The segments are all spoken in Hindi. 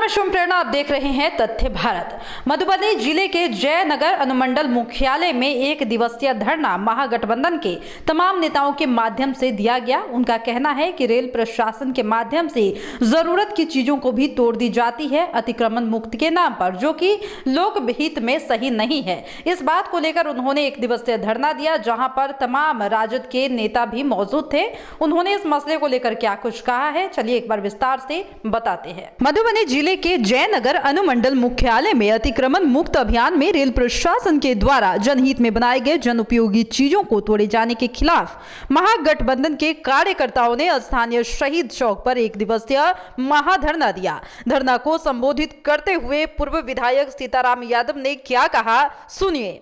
शुभ प्रेरणा, आप देख रहे हैं तथ्य भारत। मधुबनी जिले के जयनगर अनुमंडल मुख्यालय में एक दिवसीय धरना महागठबंधन के तमाम नेताओं के माध्यम से दिया गया। उनका कहना है कि रेल प्रशासन के माध्यम से जरूरत की चीजों को भी तोड़ दी जाती है अतिक्रमण मुक्त के नाम पर, जो कि लोक हित में सही नहीं है। इस बात को लेकर उन्होंने एक दिवसीय धरना दिया, जहां पर तमाम राजद के नेता भी मौजूद थे। उन्होंने इस मसले को लेकर क्या कुछ कहा है, चलिए एक बार विस्तार से बताते हैं। मधुबनी जिले के जयनगर अनुमंडल मुख्यालय में अतिक्रमण मुक्त अभियान में रेल प्रशासन के द्वारा जनहित में बनाए गए जन उपयोगी चीजों को तोड़े जाने के खिलाफ महागठबंधन के कार्यकर्ताओं ने स्थानीय शहीद चौक पर एक दिवसीय महाधरना दिया। धरना को संबोधित करते हुए पूर्व विधायक सीताराम यादव ने क्या कहा, सुनिए।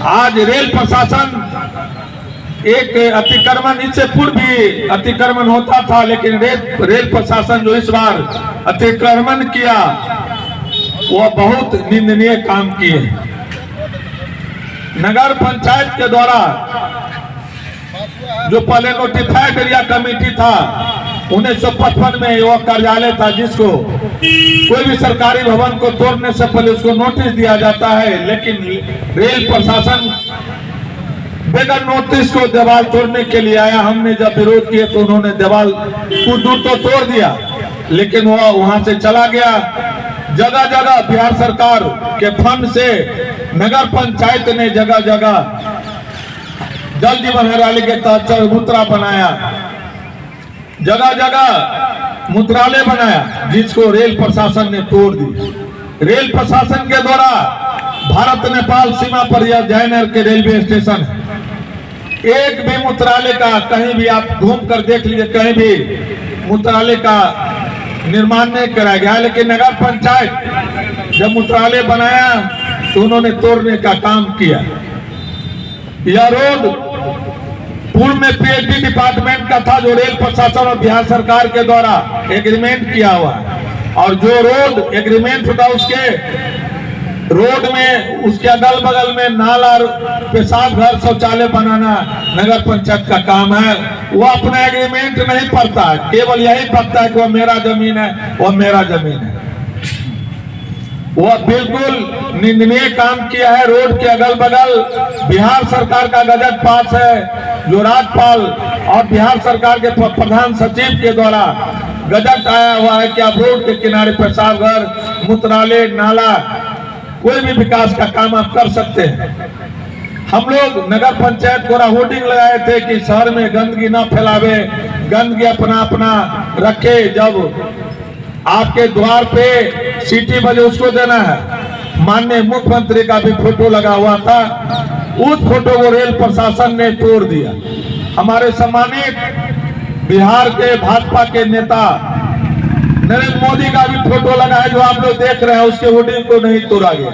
आज रेल प्रशासन एक अतिक्रमण, इससे पूर्व भी अतिक्रमण होता था, लेकिन रेल प्रशासन जो इस बार अतिक्रमण किया वह बहुत निंदनीय काम किए। नगर पंचायत के द्वारा जो पहले नोटिफाइड एरिया कमेटी था 1955 में वह कार्यालय था, जिसको कोई भी सरकारी भवन को तोड़ने से पहले उसको नोटिस दिया जाता है, लेकिन रेल प्रशासन बगैर नोटिस को दीवार तोड़ने के लिए आया। हमने जब विरोध किया तो उन्होंने दीवार कुछ दूर तो तोड़ दिया, लेकिन वह वहां से चला गया। जगह जगह बिहार सरकार के फंड से नगर पंचायत ने जगह जगह जल जीवन हरियाली के तहत चबूतरा बनाया, जगह जगह मूत्रालय बनाया, जिसको रेल प्रशासन ने तोड़ दी। रेल प्रशासन के द्वारा भारत नेपाल सीमा पर यह जयनगर के रेलवे स्टेशन है। एक भी मूत्रालय का, कहीं भी आप घूम कर देख लीजिए, कहीं भी मूत्रालय का निर्माण नहीं कराया गया। लेकिन नगर पंचायत जब मूत्रालय बनाया तो उन्होंने तोड़ने का काम किया। यह रोड पूर्व में पीएचडी डिपार्टमेंट का था, जो रेल प्रशासन और बिहार सरकार के द्वारा एग्रीमेंट किया हुआ, और जो रोड एग्रीमेंट होता उसके रोड में उसके अगल बगल में नाला, पेशाब घर, शौचालय बनाना नगर पंचायत का काम है। वो अपना एग्रीमेंट नहीं पढ़ता है, केवल यही पढ़ता है कि वह मेरा जमीन है, वह मेरा जमीन है। वह बिल्कुल निंदनीय काम किया है। रोड के अगल बगल बिहार सरकार का गजट पास है, जो राज्यपाल और बिहार सरकार के प्रधान सचिव के द्वारा गजट आया हुआ है कि आप रोड के किनारे पेशाब घर, मूत्रालय, नाला, कोई भी विकास का काम आप कर सकते हैं। हम लोग नगर पंचायत को होर्डिंग लगाए थे कि शहर में गंदगी ना फैलावे, गंदगी अपना अपना रखे। जब आपके द्वार पे सीटी बजे उसको देना है। माननीय मुख्यमंत्री का भी फोटो लगा हुआ था, उस फोटो को रेल प्रशासन ने तोड़ दिया। हमारे सम्मानित बिहार के भाजपा के नेता नरेंद्र मोदी का भी फोटो लगा है, जो आप लोग देख रहे हैं, उसके होर्डिंग को नहीं तोड़ा गया।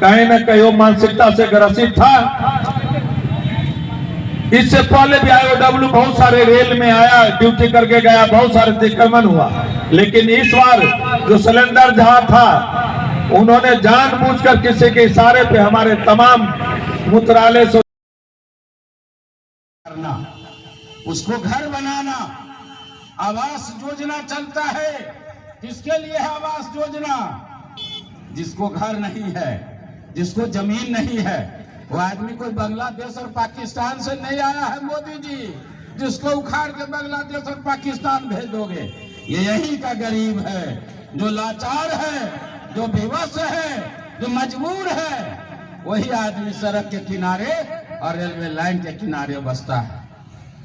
कहीं न कहीं वो मानसिकता से ग्रसित था। इससे पहले भी IOW बहुत सारे रेल में आया, ड्यूटी करके गया, बहुत सारे अतिक्रमण हुआ, लेकिन इस बार जो सिलेंडर जहां था उन्होंने जानबूझकर किसी के इशारे पे हमारे तमाम मूत्रालय से करना, उसको घर बनाना। आवास योजना चलता है, किसके लिए है आवास योजना? जिसको घर नहीं है, जिसको जमीन नहीं है, वो आदमी कोई बांग्लादेश और पाकिस्तान से नहीं आया है मोदी जी, जिसको उखाड़ के बांग्लादेश और पाकिस्तान भेज दोगे। ये यही का गरीब है, जो लाचार है, जो बेबस है, जो मजबूर है, वही आदमी सड़क के किनारे और रेलवे लाइन के किनारे बसता है।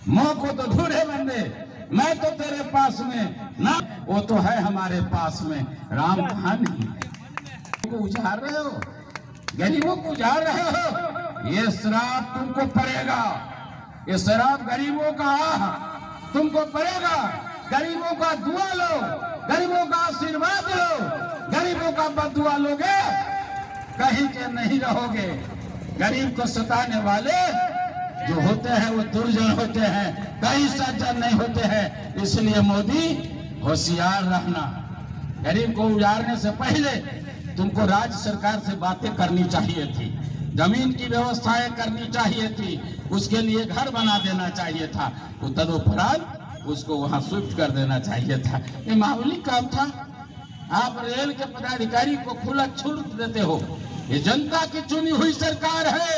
मोह को तो ढूंढे बंदे, मैं तो तेरे पास में ना, वो तो है हमारे पास में। राम कहां नहीं को उजाड़ रहे हो, गरीबों को उजाड़ रहे हो। ये शराब तुमको पड़ेगा, ये शराब गरीबों का तुमको पड़ेगा। गरीबों का दुआ लो, गरीबों का आशीर्वाद लो, गरीबों का बददुआ लोगे कहीं के नहीं रहोगे। गरीब को सताने वाले जो होते हैं वो दुर्जन होते हैं, कहीं सज्जन नहीं होते हैं। इसलिए मोदी होशियार रहना। गरीब को उजाड़ने से पहले तुमको राज्य सरकार से बातें करनी चाहिए थी, जमीन की व्यवस्थाएं करनी चाहिए थी, उसके लिए घर बना देना चाहिए था। तदुपरांत उसको वहां शिफ्ट कर देना चाहिए था। ये मामूली काम था। आप रेल के पदाधिकारी को खुला छूट देते हो। ये जनता की चुनी हुई सरकार है,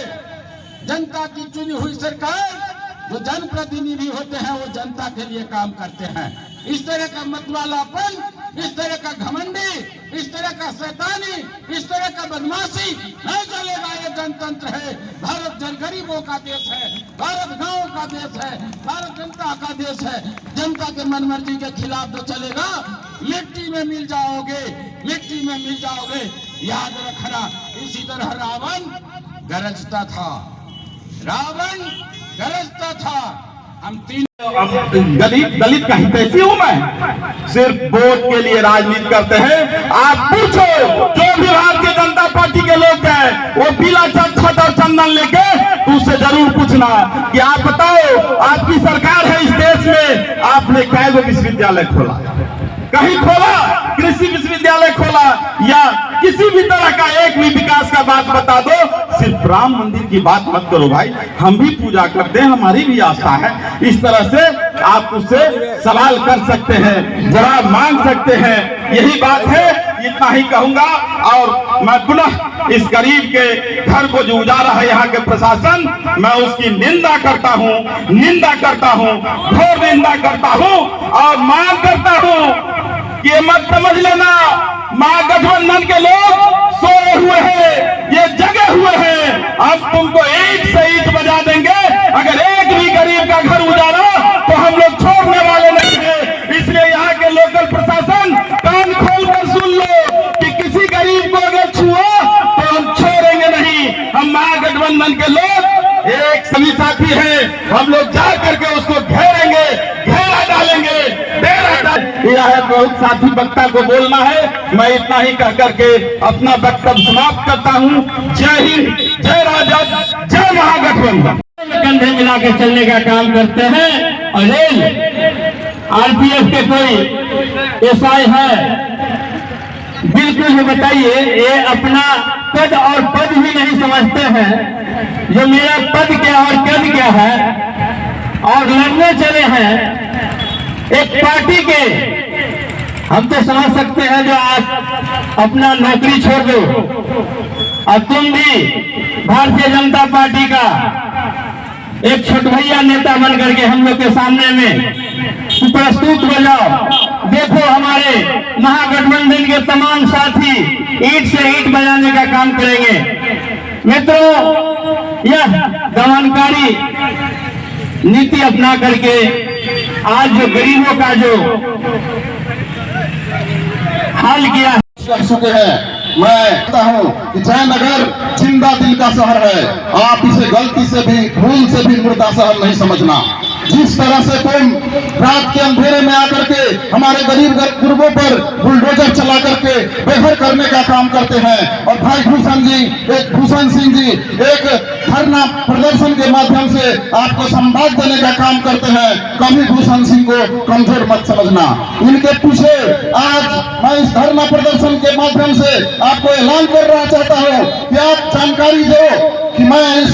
जनता की चुनी हुई सरकार। जो जनप्रतिनिधि होते हैं वो जनता के लिए काम करते हैं। इस तरह का मतवालापन, इस तरह का घमंडी, इस तरह का शैतानी, इस तरह का बदमाशी नहीं चलेगा। ये जनतंत्र है, भारत गरीबों का देश है, भारत गांवों का देश है, भारत जनता का देश है। जनता के मनमर्जी के खिलाफ तो चलेगा, मिट्टी में मिल जाओगे, मिट्टी में मिल जाओगे। याद रखना, इसी तरह रावण गरजता था, रावण गरजता था। हम तीन दलित का हितैषी हूं मैं, सिर्फ वोट के लिए राजनीति करते हैं। आप पूछो जो भी भारतीय जनता पार्टी के लोग हैं, वो पीला छत और चंदन लेके तो उससे जरूर पूछना कि आप बताओ, आपकी सरकार है इस देश में, आपने कै गो विश्वविद्यालय खोला? कहीं खोला? कृषि विश्वविद्यालय खोला या किसी भी तरह का एक भी विकास का बात बता दो। सिर्फ राम मंदिर की बात मत करो भाई, हम भी पूजा करते हैं, हमारी भी आस्था है। इस तरह से आप उससे सवाल कर सकते हैं, जवाब मांग सकते हैं। यही बात है, इतना ही कहूंगा। और मैं पुनः इस गरीब के घर को जो उजाड़ा है यहाँ के प्रशासन, मैं उसकी निंदा करता हूँ, निंदा करता हूँ, घोर निंदा करता हूँ और मांग करता हूँ कि ये मत समझ लेना महागठबंधन के लोग सोए हुए हैं, ये जगे हुए हैं। अब तुमको ईंट से ईंट बजा देंगे। अगर एक भी गरीब का घर उजाड़ा तो हम लोग छोड़ने वाले नहीं है। इसलिए यहाँ के लोकल प्रशासन कान खोल कर सुन लो कि किसी गरीब को अगर छुआ तो हम छोड़ेंगे नहीं। हम महागठबंधन के लोग एक सभी साथी हैं, हम लोग जा करके उसको घेरेंगे, घेरा डालेंगे, डेरा डालेंगे। यह है बहुत साथी वक्ता को बोलना है। मैं इतना ही कह करके अपना वक्तव्य समाप्त करता हूँ। जय हिंद, जय राजद, जय महागठबंधन। कंधे मिला के चलने का काम करते हैं। और रेल आरपीएफ के कोई एसआई है, बिल्कुल ही बताइए, ये अपना पद और पद भी नहीं समझते हैं। जो मेरा पद क्या और कद क्या है, और लड़ने चले हैं एक पार्टी के। हम तो समझ सकते हैं जो आज अपना नौकरी छोड़ दो और तुम भी भारतीय जनता पार्टी का एक छोट भैया नेता बन करके हम लोग के सामने में प्रस्तुत हो जाओ। देखो हमारे महागठबंधन के तमाम साथी ईंट से ईंट बजाने का काम करेंगे। मित्रों, यह दमनकारी नीति अपना करके आज जो गरीबों का जो हाल किया कर चुके हैं। मैं कहता हूँ कि जयनगर जिंदा दिल का शहर है। आप इसे गलती से भी, भूल से भी मुर्दा शहर नहीं समझना। जिस तरह से तुम रात के अंधेरे में आकर के हमारे गरीब गुरबों पर बुलडोजर चला करके बेघर करने का काम करते हैं, और भाई भूषण सिंह जी एक धरना प्रदर्शन के माध्यम से आपको संवाद देने का काम करते हैं। कभी भूषण सिंह को कमजोर मत समझना। इनके पीछे आज मैं इस धरना प्रदर्शन के माध्यम से आपको ऐलान करना चाहता हूँ कि आप जानकारी दो कि मैं इस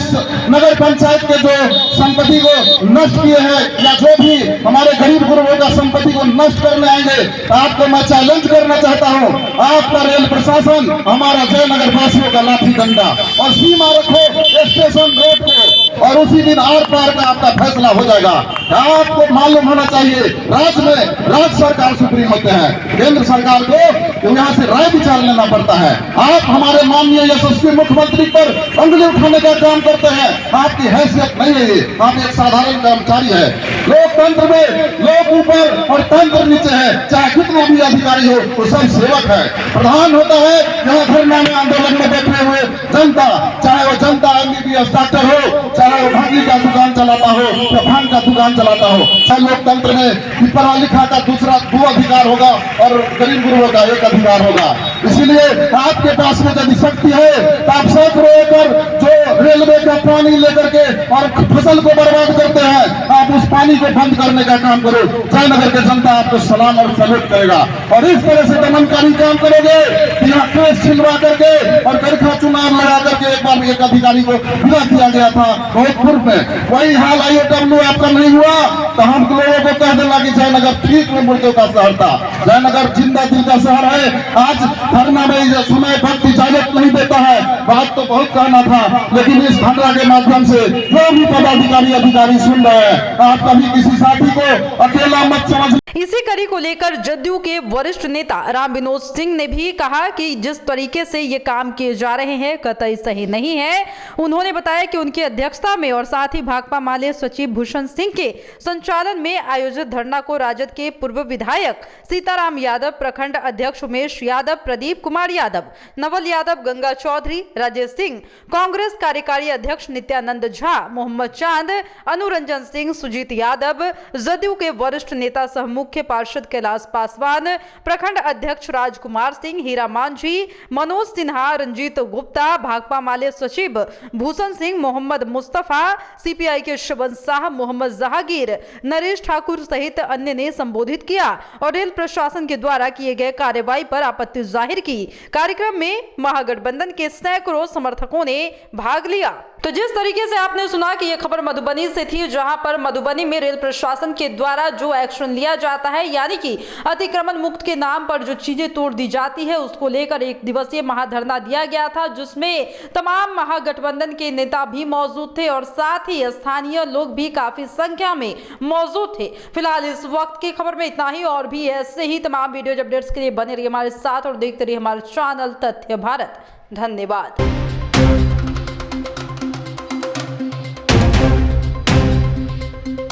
नगर पंचायत के जो संपत्ति को नष्ट किए हैं, या जो भी हमारे गरीब गुरबों का संपत्ति को नष्ट करने आएंगे, आपको मैं चैलेंज करना चाहता हूं। आपका रेल प्रशासन हमारा जयनगर वासियों का लाठी डंडा और सीमा रखो स्टेशन रोड को, और उसी दिन आर पार का आपका फैसला हो जाएगा। आपको मालूम होना चाहिए, राज्य में राज्य सरकार सुप्रीम होते हैं, केंद्र सरकार को यहाँ से राय विचार लेना पड़ता है। आप हमारे माननीय यशस्वी मुख्यमंत्री पर अंगुली उठाने का काम करते हैं। आपकी हैसियत नहीं है ये, आप एक साधारण कर्मचारी है। लोकतंत्र में लोग ऊपर और तंत्र नीचे है, चाहे कितना भी अधिकारी हो वो सब सेवक है। प्रधान होता है यहाँ धरना में आंदोलन में बैठे हुए जनता, चाहे वो जनता MBBS डॉक्टर हो, चाहे वो भागी का दुकान चलाता हो या भांग का दुकान चलाता हो। चाहे लोकतंत्र में पढ़ा लिखा का दूसरा 2 अधिकार होगा और गरीब गुरुओं का 1 अधिकार होगा। इसीलिए आपके पास में यदि शक्ति है तो आप सैकड़ों एकड़ जो रेलवे का पानी लेकर के और फसल को बर्बाद करते हैं, आप उस पानी को बंद करने का काम करो। जयनगर के जनता आपको सलाम और सैल्यूट करेगा। और इस तरह से दमनकारी काम करोगे कि यहाँ केस छिलवा करके और करखा चुनाव लगा करके एक बार एक अधिकारी को विदा किया गया था बहुत पूर्व में, वही हाल IOW आपका नहीं हुआ तो हम लोगों को कह देना कि जयनगर ठीक में मुर्दों का शहर था। जयनगर जिंदा दिल का शहर है। आज धरना में समय वक्त इजाजत नहीं देता है, बात तो बहुत कहना था, लेकिन इस धरना के माध्यम से जो भी पदाधिकारी अधिकारी सुन रहे हैं, आप कभी किसी साथी को अकेला मत समझ। इसी कड़ी को लेकर जदयू के वरिष्ठ नेता राम विनोद सिंह ने भी कहा कि जिस तरीके से ये काम किए जा रहे हैं कतई सही नहीं है। उन्होंने बताया कि उनकी अध्यक्षता में और साथ ही भाकपा माले सचिव भूषण सिंह के संचालन में आयोजित धरना को राजद के पूर्व विधायक सीताराम यादव, प्रखंड अध्यक्ष उमेश यादव, प्रदीप कुमार यादव, नवल यादव, गंगा चौधरी, राजेश सिंह, कांग्रेस कार्यकारी अध्यक्ष नित्यानंद झा, मोहम्मद चांद, अनुरंजन सिंह, सुजीत यादव, जदयू के वरिष्ठ नेता सह मुख्य पार्षद कैलाश पासवान, प्रखंड अध्यक्ष राजकुमार सिंह, हीरा मांझी, मनोज सिन्हा, रंजीत गुप्ता, भाकपा माले सचिव भूषण सिंह, मोहम्मद मुस्तफा, सीपीआई के शबन शाह, मोहम्मद जहांगीर, नरेश ठाकुर सहित अन्य ने संबोधित किया और रेल प्रशासन के द्वारा किए गए कार्रवाई पर आपत्ति जाहिर की। कार्यक्रम में महागठबंधन के सैकड़ों समर्थकों ने भाग लिया। तो जिस तरीके से आपने सुना कि यह खबर मधुबनी से थी, जहां पर मधुबनी में रेल प्रशासन के द्वारा जो एक्शन लिया जाता है, यानी कि अतिक्रमण मुक्त के नाम पर जो चीजें तोड़ दी जाती है, उसको लेकर एक दिवसीय महाधरना दिया गया था, जिसमें तमाम महागठबंधन के नेता भी मौजूद थे और साथ ही स्थानीय लोग भी काफी संख्या में मौजूद थे। फिलहाल इस वक्त की खबर में इतना ही, और भी ऐसे ही तमाम वीडियो अपडेट्स के लिए बने रहिए हमारे साथ और देखते रहिए हमारे चैनल तथ्य भारत। धन्यवाद।